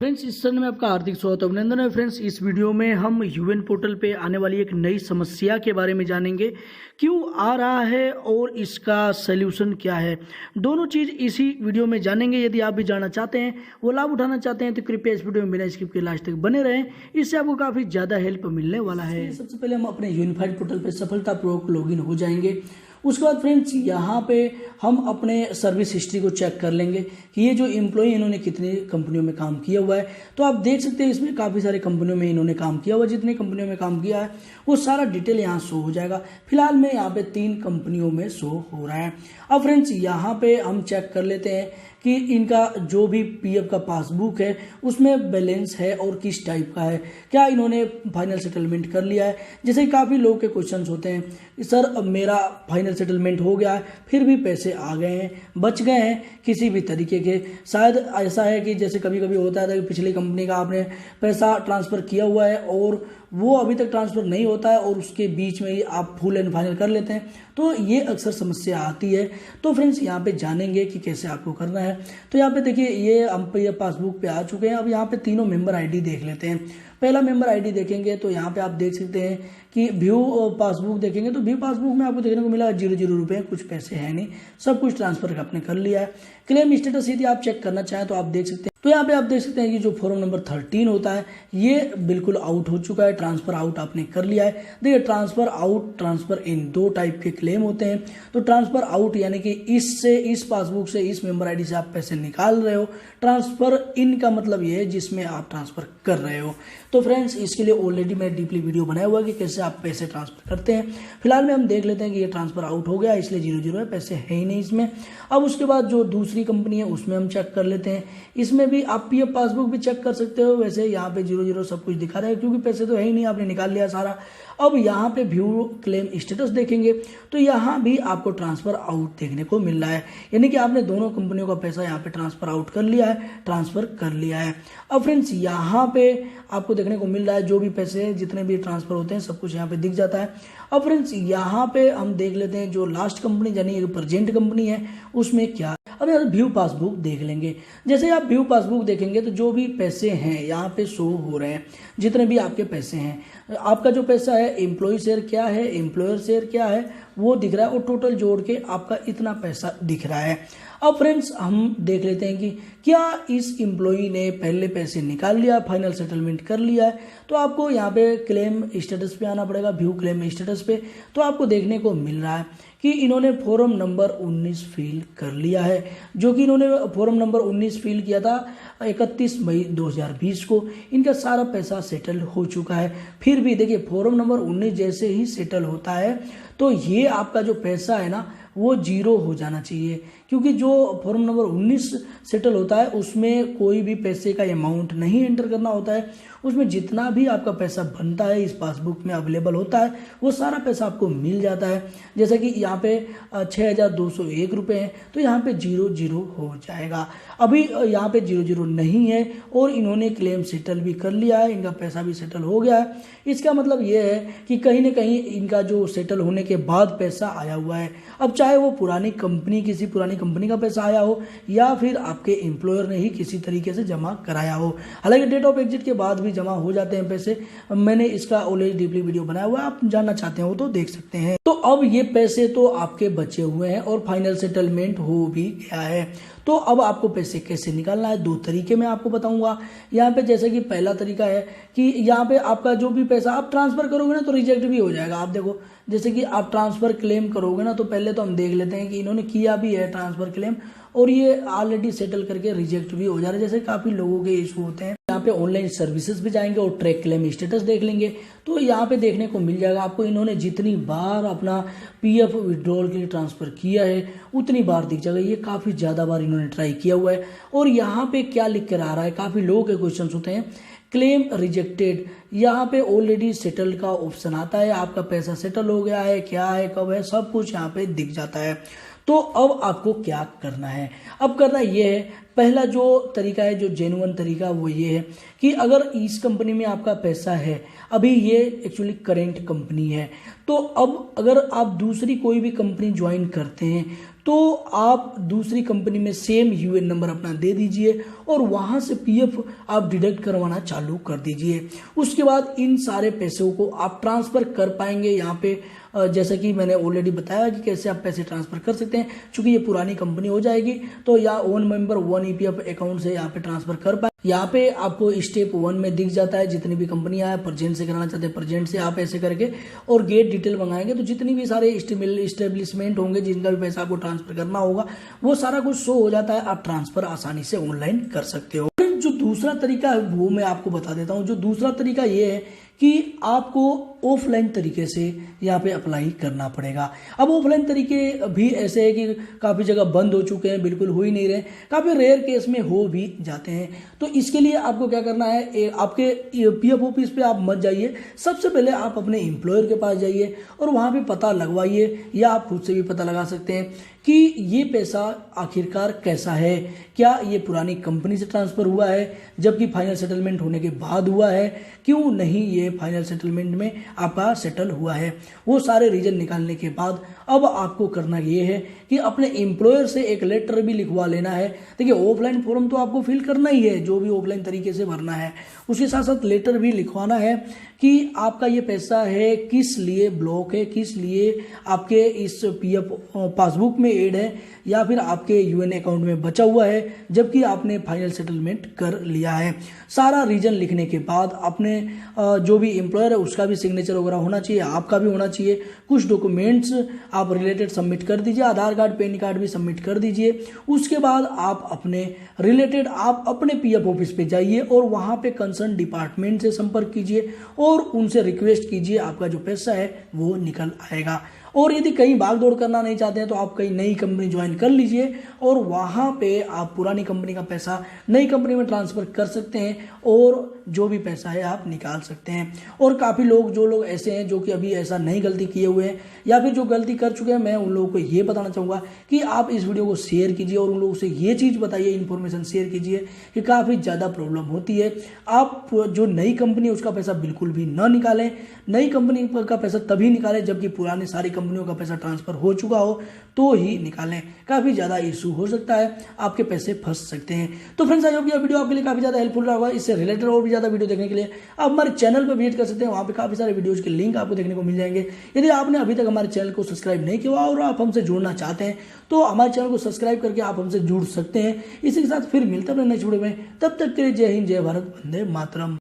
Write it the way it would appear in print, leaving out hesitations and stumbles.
Friends, इस channel में आपका हार्दिक स्वागत अभिनंदन है। फ्रेंड्स, इस वीडियो में हम यूएन पोर्टल पे आने वाली एक नई समस्या के बारे में जानेंगे, क्यों आ रहा है और इसका सलूशन क्या है। दोनों चीज़ इसी वीडियो में जानेंगे। यदि आप भी जानना चाहते हैं, वो लाभ उठाना चाहते हैं, तो कृपया इस वीडियो में बिना स्किप के लास्ट तक बने रहें। इससे आपको काफ़ी ज़्यादा हेल्प मिलने वाला है। सबसे पहले हम अपने यूनिफाइड पोर्टल पर सफलतापूर्वक लॉगिन हो जाएंगे। उसके बाद फ्रेंड्स, यहाँ पे हम अपने सर्विस हिस्ट्री को चेक कर लेंगे कि ये जो एम्प्लॉय इन्होंने कितनी कंपनियों में काम किया हुआ है। तो आप देख सकते हैं इसमें काफ़ी सारे कंपनियों में इन्होंने काम किया हुआ है। जितनी कंपनियों में काम किया है वो सारा डिटेल यहाँ शो हो जाएगा। फिलहाल में यहाँ पे 3 कंपनियों में शो हो रहा है। अब फ्रेंड्स, यहाँ पे हम चेक कर लेते हैं कि इनका जो भी पीएफ का पासबुक है उसमें बैलेंस है और किस टाइप का है, क्या इन्होंने फाइनल सेटलमेंट कर लिया है। जैसे काफ़ी लोगों के क्वेश्चंस होते हैं, सर अब मेरा फाइनल सेटलमेंट हो गया है फिर भी पैसे आ गए हैं, बच गए हैं किसी भी तरीके के। शायद ऐसा है कि जैसे कभी कभी होता है कि पिछली कंपनी का आपने पैसा ट्रांसफ़र किया हुआ है और वो अभी तक ट्रांसफ़र नहीं होता है और उसके बीच में ही आप फुल एंड फाइनल कर लेते हैं, तो ये अक्सर समस्या आती है। तो फ्रेंड्स, यहाँ पे जानेंगे कि कैसे आपको करना है। तो यहाँ पे देखिए, ये हम पे ये पासबुक पे आ चुके हैं। अब यहाँ पे तीनों मेंबर आईडी देख लेते हैं। पहला मेंबर आईडी देखेंगे तो यहाँ पे आप देख सकते हैं कि व्यू पासबुक देखेंगे तो व्यू पासबुक में आपको देखने को मिला 0 रुपये, कुछ पैसे हैं नहीं, सब कुछ ट्रांसफर आपने कर लिया है। क्लेम स्टेटस यदि आप चेक करना चाहें तो आप देख सकते हैं। तो यहाँ पे आप देख सकते हैं कि जो फॉर्म नंबर 13 होता है ये बिल्कुल आउट हो चुका है, ट्रांसफर आउट आपने कर लिया है। देखिए, ट्रांसफर आउट, ट्रांसफर इन 2 टाइप के क्लेम होते हैं। तो ट्रांसफर आउट यानी कि इससे, इस पासबुक से, इस मेंबर आईडी से आप पैसे निकाल रहे हो। ट्रांसफर इन का मतलब ये है जिसमें आप ट्रांसफर कर रहे हो। तो फ्रेंड्स, इसके लिए ऑलरेडी मैं डीपली वीडियो बनाया हुआ है कि कैसे आप पैसे ट्रांसफर करते हैं। फिलहाल में हम देख लेते हैं कि ये ट्रांसफर आउट हो गया, इसलिए 0 है, पैसे है ही नहीं इसमें। अब उसके बाद जो दूसरी कंपनी है उसमें हम चेक कर लेते हैं। इसमें भी आप पीएफ पासबुक भी चेक कर सकते हो। वैसे यहाँ पे 0 सब कुछ दिखा रहा है क्योंकि पैसे तो है ही नहीं, आपने निकाल लिया सारा। अब यहाँ पे व्यू क्लेम स्टेटस देखेंगे तो यहाँ भी आपको ट्रांसफर आउट देखने को मिल रहा है, यानी कि आपने दोनों कंपनियों का पैसा यहाँ पे ट्रांसफर आउट कर लिया है, ट्रांसफर कर लिया है। अब फ्रेंड्स, यहाँ पे आपको देखने को मिल रहा है जो भी पैसे जितने भी ट्रांसफर होते हैं सब कुछ यहाँ पे दिख जाता है। अब फ्रेंड्स, यहाँ पे हम देख लेते हैं जो लास्ट कंपनी यानी एक प्रेजेंट कंपनी है उसमें क्या। अब यार व्यू पासबुक देख लेंगे। जैसे आप व्यू पासबुक देखेंगे तो जो भी पैसे हैं यहाँ पे शो हो रहे हैं, जितने भी आपके पैसे हैं। आपका जो पैसा है, एम्प्लॉय शेयर क्या है, एम्प्लॉयर शेयर क्या है, वो दिख रहा है और टोटल जोड़ के आपका इतना पैसा दिख रहा है। अब फ्रेंड्स, हम देख लेते हैं कि क्या इस एम्प्लॉई ने पहले पैसे निकाल लिया, फाइनल सेटलमेंट कर लिया है। तो आपको यहाँ पे क्लेम स्टेटस पे आना पड़ेगा, व्यू क्लेम स्टेटस पे। तो आपको देखने को मिल रहा है कि इन्होंने फॉर्म नंबर 19 फिल कर लिया है, जो कि इन्होंने फॉर्म नंबर 19 फिल किया था 31 मई 2020 को। इनका सारा पैसा सेटल हो चुका है। फिर भी देखिए, फॉर्म नंबर 19 जैसे ही सेटल होता है तो ये आपका जो पैसा है ना वो 0 हो जाना चाहिए, क्योंकि जो फॉर्म नंबर 19 सेटल होता है उसमें कोई भी पैसे का अमाउंट नहीं एंटर करना होता है। उसमें जितना भी आपका पैसा बनता है इस पासबुक में अवेलेबल होता है वो सारा पैसा आपको मिल जाता है। जैसे कि यहाँ पे 6,201 रुपये हैं तो यहाँ पे 0 हो जाएगा। अभी यहाँ पे 0 नहीं है और इन्होंने क्लेम सेटल भी कर लिया है, इनका पैसा भी सेटल हो गया है। इसका मतलब ये है कि कहीं ना कहीं इनका जो सेटल होने के बाद पैसा आया हुआ है। अब चाहे वो पुरानी कंपनी, किसी पुरानी कंपनी का पैसा आया हो या फिर आपके एम्प्लॉयर ने ही किसी तरीके से जमा कराया हो। हालांकि डेट ऑफ एग्जिट के बाद भी जमा हो जाते हैं पैसे। मैंने इसका ऑलरेडी डीपली वीडियो बनाया हुआ है, आप जानना चाहते हो तो देख सकते हैं। तो अब ये पैसे तो आपके बचे हुए हैं और फाइनल सेटलमेंट हो भी गया है। तो अब आपको पैसे कैसे निकालना है, 2 तरीके मैं आपको बताऊंगा। यहाँ पे जैसे कि पहला तरीका है कि यहाँ पे आपका जो भी पैसा आप ट्रांसफर करोगे ना तो रिजेक्ट भी हो जाएगा। आप देखो, जैसे कि आप ट्रांसफर क्लेम करोगे ना तो पहले तो हम देख लेते हैं कि इन्होंने किया भी है ट्रांसफर क्लेम और ये ऑलरेडी सेटल करके रिजेक्ट भी हो जा रहा है। जैसे काफी लोगों के इशू होते हैं। यहाँ पे ऑनलाइन सर्विसेज भी जाएंगे और ट्रैक क्लेम स्टेटस देख लेंगे तो यहाँ पे देखने को मिल जाएगा आपको इन्होंने जितनी बार अपना पीएफ विड्रॉल के लिए ट्रांसफर किया है उतनी बार दिख जाएगा। ये काफी ज्यादा बार इन्होंने ट्राई किया हुआ है। और यहाँ पे क्या लिख कर आ रहा है, काफी लोगों के क्वेश्चन होते हैं, क्लेम रिजेक्टेड। यहाँ पे ऑलरेडी सेटल का ऑप्शन आता है, आपका पैसा सेटल हो गया है, क्या है, कब है, सब कुछ यहाँ पे दिख जाता है। तो अब आपको क्या करना है, अब करना ये है, पहला जो तरीका है, जो जेन्युइन तरीका, वो ये है कि अगर इस कंपनी में आपका पैसा है, अभी ये एक्चुअली करेंट कंपनी है, तो अब अगर आप दूसरी कोई भी कंपनी ज्वाइन करते हैं तो आप दूसरी कंपनी में सेम यूएन नंबर अपना दे दीजिए और वहाँ से पीएफ आप डिडक्ट करवाना चालू कर दीजिए। उसके बाद इन सारे पैसों को आप ट्रांसफ़र कर पाएंगे यहाँ पे। जैसा कि मैंने ऑलरेडी बताया कि कैसे आप पैसे ट्रांसफ़र कर सकते हैं। चूंकि ये पुरानी कंपनी हो जाएगी तो या one member one EPF account से यहाँ पे ट्रांसफ़र कर पाए। यहाँ पे आपको स्टेप 1 में दिख जाता है जितनी भी कंपनियां हैं प्रेजेंट से कराना चाहते हैं प्रेजेंट से आप ऐसे करके और गेट डिटेल मंगाएंगे तो जितनी भी सारे इस्टेब्लिशमेंट होंगे जिनका भी पैसा आपको ट्रांसफर करना होगा वो सारा कुछ शो हो जाता है। आप ट्रांसफर आसानी से ऑनलाइन कर सकते हो। जो दूसरा तरीका है वो मैं आपको बता देता हूँ। जो दूसरा तरीका ये है कि आपको ऑफलाइन तरीके से यहाँ पे अप्लाई करना पड़ेगा। अब ऑफलाइन तरीके भी ऐसे है कि काफ़ी जगह बंद हो चुके हैं, बिल्कुल हो ही नहीं रहे, काफ़ी रेयर केस में हो भी जाते हैं। तो इसके लिए आपको क्या करना है, आपके पीएफ ऑफिस पे आप मत जाइए। सबसे पहले आप अपने एम्प्लॉयर के पास जाइए और वहाँ पे पता लगवाइए या आप खुद से भी पता लगा सकते हैं कि ये पैसा आखिरकार कैसा है। क्या ये पुरानी कंपनी से ट्रांसफ़र हुआ है जबकि फाइनल सेटलमेंट होने के बाद हुआ है, क्यों नहीं ये फाइनल सेटलमेंट में आपका सेटल हुआ है। वो सारे रीजन निकालने के बाद अब आपको करना ये है कि अपने एम्प्लॉयर से एक लेटर भी लिखवा लेना है। देखिए ऑफलाइन फॉर्म तो आपको फिल करना ही है जो भी ऑफलाइन तरीके से भरना है, उसके साथ साथ लेटर भी लिखवाना है कि आपका ये पैसा है किस लिए ब्लॉक है, किस लिए आपके इस पीएफ पासबुक में ऐड है या फिर आपके यूएन अकाउंट में बचा हुआ है जबकि आपने फाइनल सेटलमेंट कर लिया है। सारा रीजन लिखने के बाद अपने जो भी एम्प्लॉयर है उसका भी सिग्नेचर वगैरह होना चाहिए, आपका भी होना चाहिए। कुछ डॉक्यूमेंट्स आप रिलेटेड सबमिट कर दीजिए, आधार कार्ड पैन कार्ड भी सबमिट कर दीजिए। उसके बाद आप अपने रिलेटेड आप अपने पीएफ ऑफिस पे जाइए और वहाँ पे कंसर्न डिपार्टमेंट से संपर्क कीजिए और उनसे रिक्वेस्ट कीजिए, आपका जो पैसा है वो निकल आएगा। और यदि कहीं भाग दौड़ करना नहीं चाहते हैं तो आप कहीं नई कंपनी ज्वाइन कर लीजिए और वहाँ पे आप पुरानी कंपनी का पैसा नई कंपनी में ट्रांसफ़र कर सकते हैं और जो भी पैसा है आप निकाल सकते हैं। और काफ़ी लोग जो लोग ऐसे हैं जो कि अभी ऐसा नहीं गलती किए हुए हैं या फिर जो गलती कर चुके हैं, मैं उन लोगों को ये बताना चाहूँगा कि आप इस वीडियो को शेयर कीजिए और उन लोगों से ये चीज़ बताइए, इन्फॉर्मेशन शेयर कीजिए कि काफ़ी ज़्यादा प्रॉब्लम होती है। आप जो नई कंपनी है उसका पैसा बिल्कुल भी ना निकालें। नई कंपनी का पैसा तभी निकालें जबकि पुरानी सारी कंपनियों का पैसा ट्रांसफ़र हो चुका हो तो ही निकालें। काफ़ी ज़्यादा इशू हो सकता है, आपके पैसे फंस सकते हैं। तो फ्रेंड्स आई होप ये वीडियो आपके लिए काफ़ी ज़्यादा हेल्पफुल रहा होगा। इससे रिलेटेड और भी ज़्यादा वीडियो देखने के लिए आप हमारे चैनल पर विजिट कर सकते हैं, वहाँ पे काफ़ी सारे वीडियोज़ के लिंक आपको देखने को मिल जाएंगे। यदि आपने अभी तक हमारे चैनल को सब्सक्राइब नहीं किया और आप हमसे जुड़ना चाहते हैं तो हमारे चैनल को सब्सक्राइब करके आप हमसे जुड़ सकते हैं। इसी के साथ फिर मिलते हैं अपने नेक्स्ट वीडियो में, तब तक के लिए जय हिंद, जय भारत, वंदे मातरम।